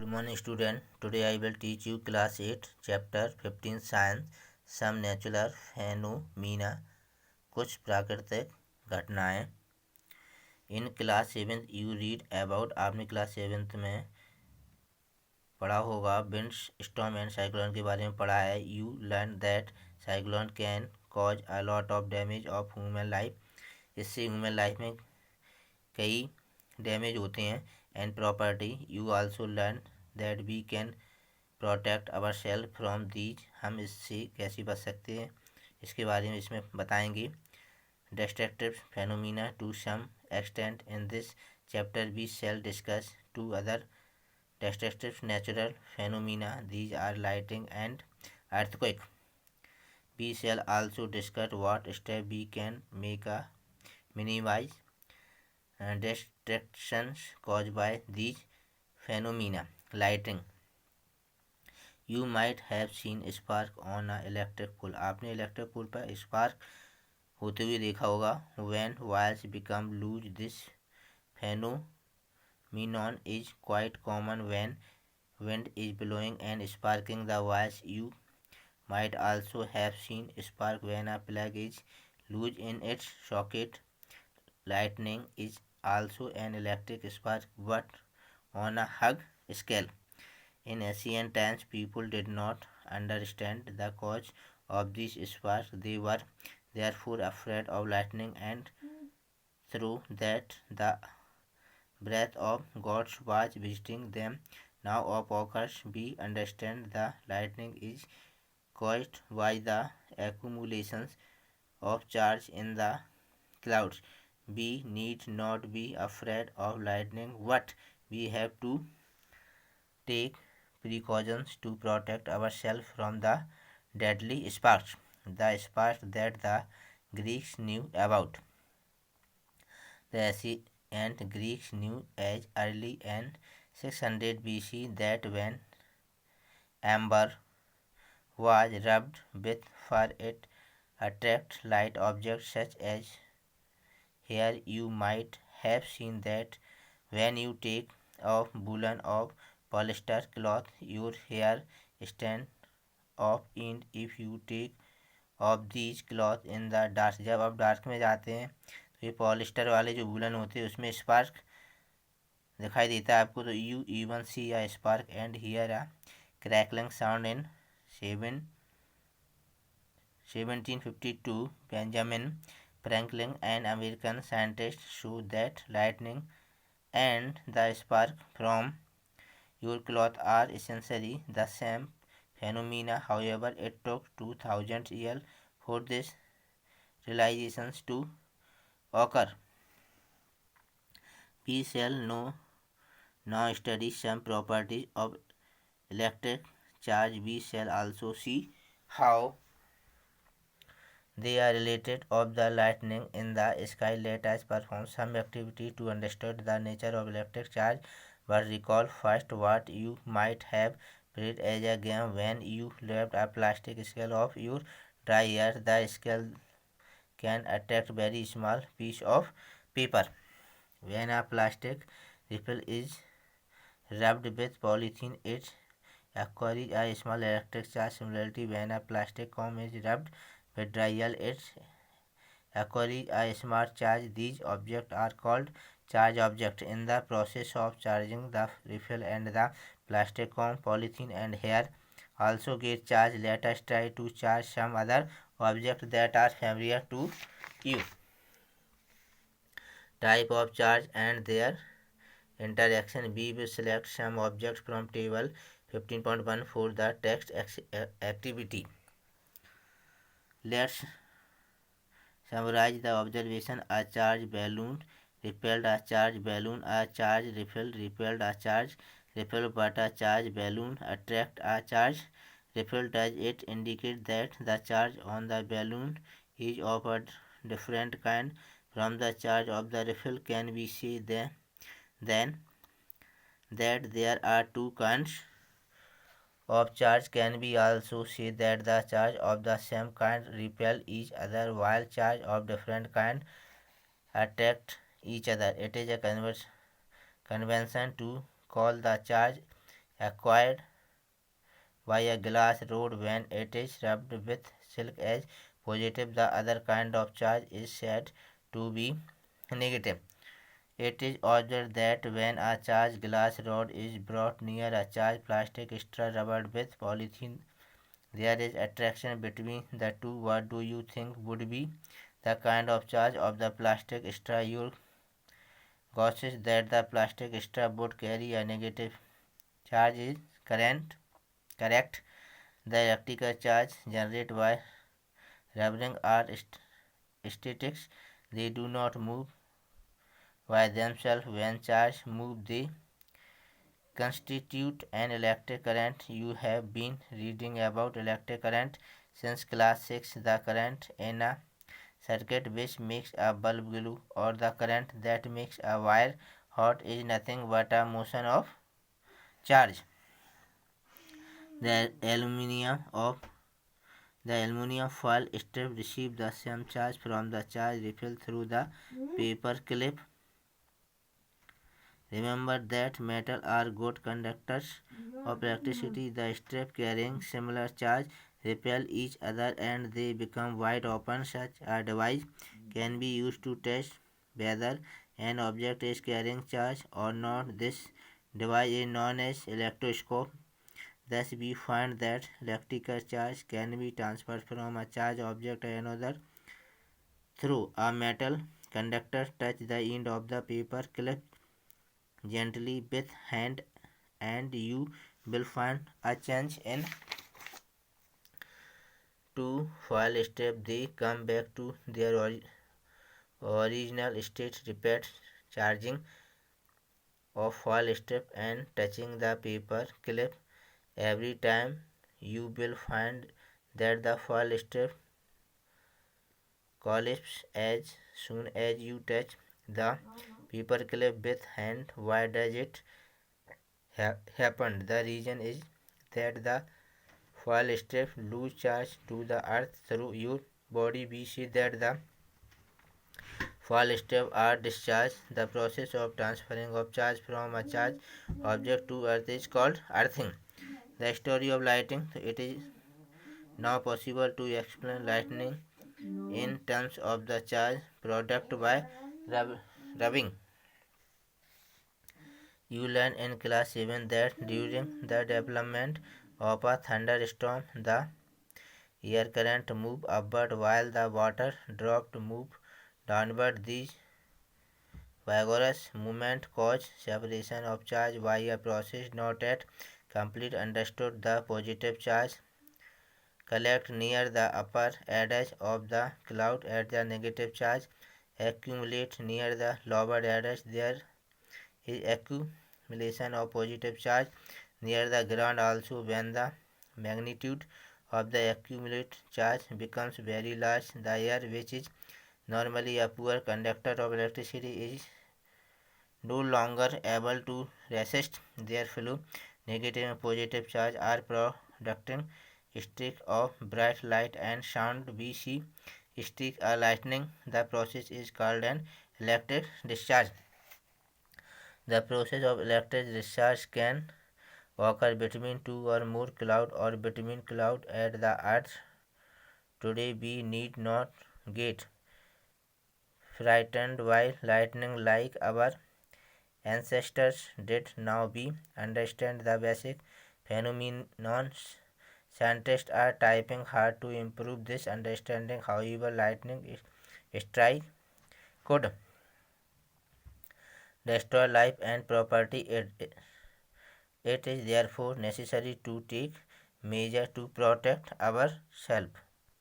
Good morning student. Today I will teach you class 8 chapter 15 science some natural phenomena कुछ प्राकृतिक घटनाएं. In class 7th you read about आपने class 7th में पढ़ा होगा winds storm and cyclone के बारे में पढ़ा है. You learn that cyclone can cause a lot of damage of human life. इससे human life में कई डैमेज होते हैं. And property. You also learn that we can protect our self from these. हम इससे कैसे बच सकते हैं इसके बारे में इसमें बताएंगे. Destructive phenomena to some extent in this chapter we shall discuss two other destructive natural phenomena. These are lighting and earthquake. We shall also discuss what step we can make a minimize distractions caused by these phenomena. Lighting. You might have seen spark on a electric pole. आपने electric pole पर spark होते हुए देखा होगा. When wires become loose, this phenomenon is quite common when wind is blowing and sparking the wires. You might also have seen spark when a plug is loose in its socket. Lightning is also an electric spark but on a hug scale. In ancient times, people did not understand the cause of these sparks. They were therefore afraid of lightning and through that the breath of God was visiting them. Now of course we understand the lightning is caused by the accumulations of charge in the clouds. We need not be afraid of lightning, but we have to take precautions to protect ourselves from the deadly sparks, the sparks that the Greeks knew about. The ancient Greeks knew as early as 600 BC that when amber was rubbed with fire it attracts light objects such as here you might have seen that when you take off woolen or polyester cloth, your hair stands off. And if you take off these cloth in the dark, जब आप dark में जाते हैं तो ये polyester वाले जो woollen होते हैं उसमें स्पार्क दिखाई देता है आपको. तो you even see a spark and hear a crackling sound. In 1752 Benjamin Franklin, an American scientist, showed that lightning and the spark from your cloth are essentially the same phenomena. However, it took 2000 years for this realization to occur. We shall now study some properties of electric charge. We shall also see how they are related of the lightning in the sky. Let us perform some activity to understand the nature of electric charge. But recall first what you might have played as a game when you left a plastic scale of your dryer. The scale can attract very small piece of paper. When a plastic ripple is rubbed with polythene, it acquires a small electric charge. Similarly, when a plastic comb is rubbed with dryer, it acquires a small charge. These objects are called charge objects. In the process of charging, the ripple and the plastic comb, polythene and hair also get charged. Let us try to charge some other objects that are familiar to you. Type of charge and their interaction. We will select some objects from table 15.1 for the text activity. Let's summarize the observation. A charged balloon repelled a charged balloon. A charged ripple repelled a charged ripple, but a charged balloon attracts a charged ripple. Does it indicate that the charge on the balloon is of a different kind from the charge of the ripple? Can we say then that there are two kinds of charge? Can we also say that the charge of the same kind repel each other while charge of different kind attract each other? It is a convention to call the charge acquired by a glass rod when it is rubbed with silk as positive. The other kind of charge is said to be negative. It is observed that when a charged glass rod is brought near a charged plastic straw rubbed with polythene, there is attraction between the two. What do you think would be the kind of charge of the plastic straw? Your guesses that the plastic straw would carry a negative charge is correct. The electrical charge generated by rubbing are statics. They do not move by themselves. When charge move, they constitute an electric current. You have been reading about electric current since class 6. The current in a circuit which makes a bulb glow, or the current that makes a wire hot, is nothing but a motion of charge. The aluminium foil strip receives the same charge from the charge ripple through the paper clip. Remember that metal are good conductors of electricity. The strip carrying similar charge repel each other and they become wide open. Such a device can be used to test whether an object is carrying charge or not. This device is known as electroscope. Thus, we find that electrical charge can be transferred from a charged object to another through a metal conductor. Touch the end of the paper clip gently with hand and you will find a change in two foil strips. They come back to their original state. Repeat charging of foil strip and touching the paper clip every time. You will find that the foil strip collapses as soon as you touch the paper clip with hand. Why does it happen? The reason is that the foil strip lose charge to the earth through your body. We see that the foil strips are discharged. The process of transferring of charge from a charged object to earth is called earthing. The story of lighting. It is now possible to explain lightning in terms of the charge product by rubbing. You learn in class 7 that during the development of a thunderstorm, the air current move upward while the water drop move downward. These vigorous movement cause separation of charge by a process not yet complete understood. The positive charge collect near the upper edge of the cloud and the negative charge accumulate near the lower edge. There is accumulation of positive charge near the ground also. When the magnitude of the accumulated charge becomes very large, the air, which is normally a poor conductor of electricity, is no longer able to resist their flow. Negative and positive charge are producing streak of bright light and sound. We see streak a lightning. The process is called an electric discharge. The process of electric discharge can occur between two or more clouds or between clouds at the earth. Today we need not get frightened by lightning like our ancestors did. Now we understand the basic phenomenon. Scientists are typing hard to improve this understanding. However, lightning strike could destroy life and property. It is therefore necessary to take measures to protect ourselves.